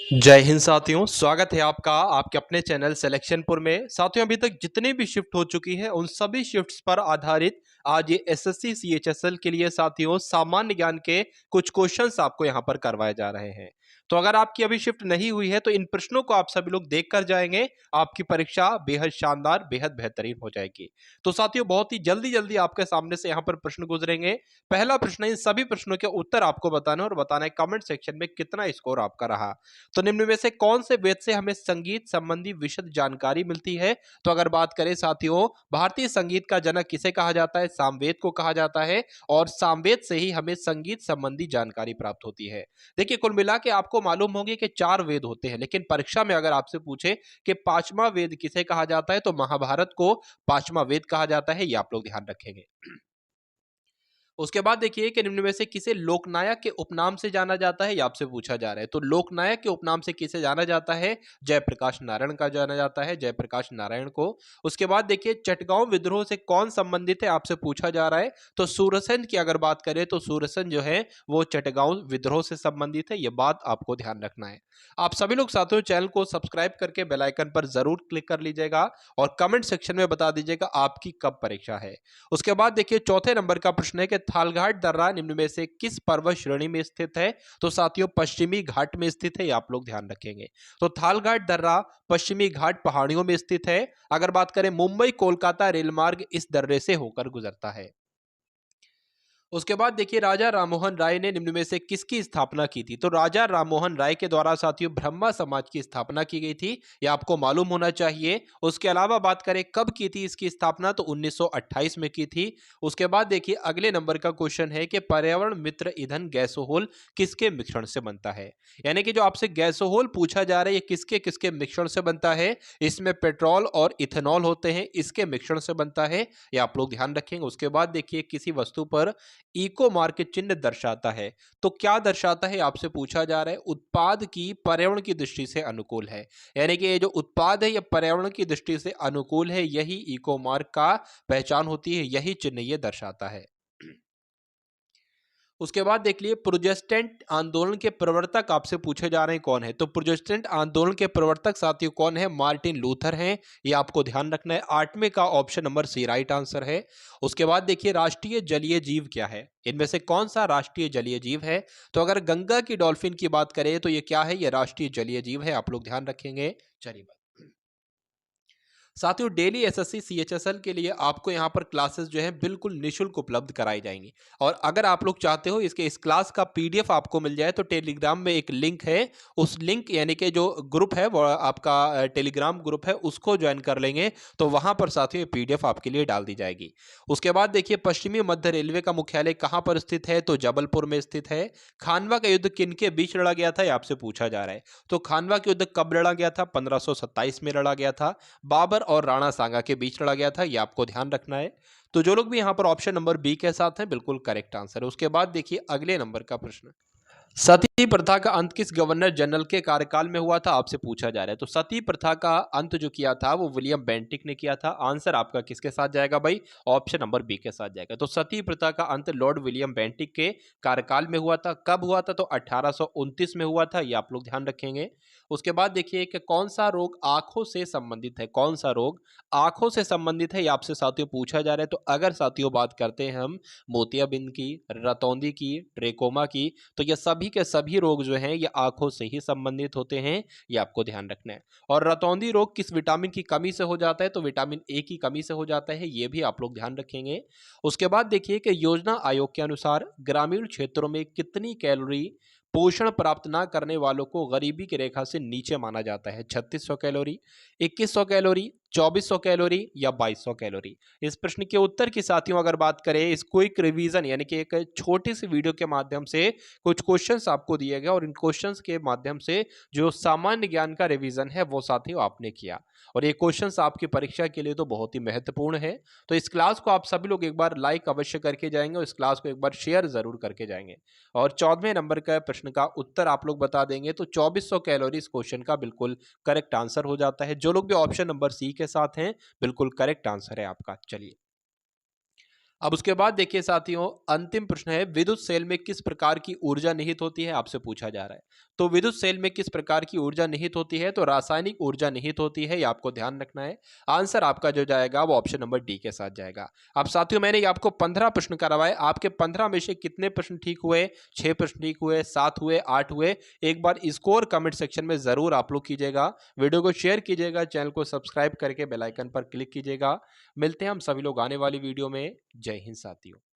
जय हिंद साथियों, स्वागत है आपका आपके अपने चैनल सिलेक्शनपुर में। साथियों, अभी तक जितनी भी शिफ्ट हो चुकी है उन सभी शिफ्ट्स पर आधारित आज ये एसएससी सीएचएसएल के लिए साथियों सामान्य ज्ञान के कुछ क्वेश्चंस आपको यहां पर करवाए जा रहे हैं। तो अगर आपकी अभी शिफ्ट नहीं हुई है तो इन प्रश्नों को आप सभी लोग देख कर जाएंगे, आपकी परीक्षा बेहद शानदार बेहद बेहतरीन हो जाएगी। तो साथियों, बहुत ही जल्दी जल्दी आपके सामने से यहाँ पर प्रश्न गुजरेंगे। पहला प्रश्न है, इन सभी प्रश्नों के उत्तर आपको बताना और बताना है कमेंट सेक्शन में कितना स्कोर आपका रहा। तो निम्न में से कौन से वेद से हमें संगीत संबंधी विशद जानकारी मिलती है? तो अगर बात करें साथियों, भारतीय संगीत का जनक किसे कहा जाता है? सामवेद को कहा जाता है और सामवेद से ही हमें संगीत संबंधी जानकारी प्राप्त होती है। देखिए, कुल मिला के आपको मालूम होगी कि 4 वेद होते हैं, लेकिन परीक्षा में अगर आपसे पूछे कि 5वां वेद किसे कहा जाता है तो महाभारत को 5वां वेद कहा जाता है। ये आप लोग ध्यान रखेंगे। उसके बाद देखिए कि निम्न में से किसे लोकनायक के उपनाम से जाना जाता है, ये आपसे पूछा जा रहा है। तो लोकनायक के उपनाम से किसे जाना जाता है? जयप्रकाश नारायण का जाना जाता है, जयप्रकाश नारायण को। उसके बाद देखिए, चटगांव विद्रोह से कौन संबंधित है, आपसे पूछा जा रहा है। तो सूरसेन की अगर बात करें तो सूरसेन जो है वो चटगांव विद्रोह से संबंधित है। ये बात आपको ध्यान रखना है। आप सभी लोग साथियों चैनल को सब्सक्राइब करके बेल आइकन पर जरूर क्लिक कर लीजिएगा और कमेंट सेक्शन में बता दीजिएगा आपकी कब परीक्षा है। उसके बाद देखिए, चौथे नंबर का प्रश्न है कि थालघाट दर्रा निम्न में से किस पर्वत श्रेणी में स्थित है? तो साथियों, पश्चिमी घाट में स्थित है। ये आप लोग ध्यान रखेंगे। तो थालघाट दर्रा पश्चिमी घाट पहाड़ियों में स्थित है। अगर बात करें, मुंबई कोलकाता रेल मार्ग इस दर्रे से होकर गुजरता है। उसके बाद देखिए, राजा राममोहन राय ने निम्न में से किसकी स्थापना की थी? तो राजा राममोहन राय के द्वारा साथियों ब्रह्मा समाज की स्थापना की गई थी। ये आपको मालूम होना चाहिए। उसके अलावा बात करें कब की थी इसकी स्थापना, तो 1928 में की थी। उसके बाद देखिए, अगले नंबर का क्वेश्चन है कि पर्यावरण मित्र ईंधन गैसोहोल किसके मिश्रण से बनता है? यानी कि जो आपसे गैसोहोल पूछा जा रहा है, ये किसके किसके मिश्रण से बनता है? इसमें पेट्रोल और इथेनॉल होते हैं, इसके मिश्रण से बनता है। ये आप लोग ध्यान रखेंगे। उसके बाद देखिए, किसी वस्तु पर इको मार्क के चिन्ह दर्शाता है, तो क्या दर्शाता है आपसे पूछा जा रहा है? उत्पाद की पर्यावरण की दृष्टि से अनुकूल है। यानी कि ये जो उत्पाद है ये पर्यावरण की दृष्टि से अनुकूल है, यही इको मार्क का पहचान होती है, यही चिन्ह ये दर्शाता है। उसके बाद देख लिए, प्रोटेस्टेंट आंदोलन के प्रवर्तक आपसे पूछे जा रहे हैं कौन है? तो प्रोटेस्टेंट आंदोलन के प्रवर्तक साथियों कौन है? मार्टिन लूथर हैं। ये आपको ध्यान रखना है। 8वें का option number C right answer है। उसके बाद देखिए, राष्ट्रीय जलीय जीव क्या है? इनमें से कौन सा राष्ट्रीय जलीय जीव है? तो अगर गंगा की डॉल्फिन की बात करें तो ये क्या है? ये राष्ट्रीय जलीय जीव है। आप लोग ध्यान रखेंगे। चलिए, साथियों, डेली एसएससी सीएचएसएल के लिए आपको यहाँ पर क्लासेस जो है बिल्कुल निशुल्क उपलब्ध कराई जाएंगी। और अगर आप लोग चाहते हो इसके इस क्लास का पीडीएफ आपको मिल जाए तो टेलीग्राम में एक लिंक है, उस लिंक यानी कि जो ग्रुप है वो आपका टेलीग्राम ग्रुप है, उसको ज्वाइन कर लेंगे तो वहां पर साथियों पीडीएफ आपके लिए डाल दी जाएगी। उसके बाद देखिए, पश्चिमी मध्य रेलवे का मुख्यालय कहाँ पर स्थित है? तो जबलपुर में स्थित है। खानवा का युद्ध किन के बीच लड़ा गया था? ये आपसे पूछा जा रहा है। तो खानवा का युद्ध कब लड़ा गया था? 1527 में लड़ा गया था। बाबर और राणा सांगा के बीच लड़ा गया था। ये आपको ध्यान रखना है। तो जो लोग भी यहां पर ऑप्शन नंबर बी के साथ हैं, बिल्कुल करेक्ट आंसर है। उसके बाद देखिए, अगले नंबर का प्रश्न, सती प्रथा का अंत किस गवर्नर जनरल के कार्यकाल में हुआ था? आपसे पूछा जा रहा है। तो सती प्रथा का अंत जो किया था वो विलियम बेंटिक ने किया था। आंसर आपका किसके साथ जाएगा भाई? ऑप्शन नंबर बी के साथ जाएगा। तो सती प्रथा का अंत लॉर्ड विलियम बेंटिक के कार्यकाल में हुआ था। कब हुआ था? तो 1829 में हुआ था। ये आप लोग ध्यान रखेंगे। उसके बाद देखिए कि कौन सा रोग आंखों से संबंधित है? कौन सा रोग आंखों से संबंधित है? ये आपसे साथियों पूछा जा रहा है। तो अगर साथियों बात करते हैं हम मोतियाबिंद की, रतौंधी की, ट्रेकोमा की, तो ये सभी के सभी रोग जो हैं ये आंखों से ही संबंधित होते हैं। ये आपको ध्यान रखना है। और रतौंधी रोग किस विटामिन की कमी से हो जाता है? तो विटामिन ए की कमी से हो जाता है। ये भी आप लोग ध्यान रखेंगे। उसके बाद देखिए कि योजना आयोग के अनुसार ग्रामीण क्षेत्रों में कितनी कैलोरी पोषण प्राप्त ना करने वालों को गरीबी की रेखा से नीचे माना जाता है? 3600 कैलोरी, 2100 कैलोरी, 2400 कैलोरी या 2200 कैलोरी? इस प्रश्न के उत्तर की साथियों अगर बात करें, इस क्विक रिवीजन यानी कि एक छोटी सी वीडियो के माध्यम से कुछ क्वेश्चंस आपको दिए गए और इन क्वेश्चंस के माध्यम से जो सामान्य ज्ञान का रिवीजन है वो साथियों आपने किया। और ये क्वेश्चंस आपकी परीक्षा के लिए तो बहुत ही महत्वपूर्ण है। तो इस क्लास को आप सभी लोग एक बार लाइक अवश्य करके जाएंगे और इस क्लास को एक बार शेयर जरूर करके जाएंगे। और 14वें नंबर का प्रश्न का उत्तर आप लोग बता देंगे तो 2400 कैलोरी इस क्वेश्चन का बिल्कुल करेक्ट आंसर हो जाता है। जो लोग भी ऑप्शन नंबर सी के साथ हैं, बिल्कुल करेक्ट आंसर है आपका। चलिए, अब उसके बाद देखिए साथियों, अंतिम प्रश्न है, विद्युत सेल में किस प्रकार की ऊर्जा निहित होती है, आपसे पूछा जा रहा है। तो विद्युत सेल में किस प्रकार की ऊर्जा निहित होती है, तो रासायनिक ऊर्जा निहित होती है, ये आपको ध्यान रखना है। आंसर आपका जो जाएगा वो ऑप्शन नंबर डी के साथ जाएगा। अब साथियों, मैंने ये आपको 15 प्रश्न करवाए, आपके 15 में से कितने प्रश्न ठीक हुए? 6 प्रश्न ठीक हुए, 7 हुए, 8 हुए? एक बार स्कोर कमेंट सेक्शन में जरूर आप लोग कीजिएगा। वीडियो को शेयर कीजिएगा, चैनल को सब्सक्राइब करके बेल आइकन पर क्लिक कीजिएगा। मिलते हैं हम सभी लोग आने वाली वीडियो में। जय हिंद साथियों।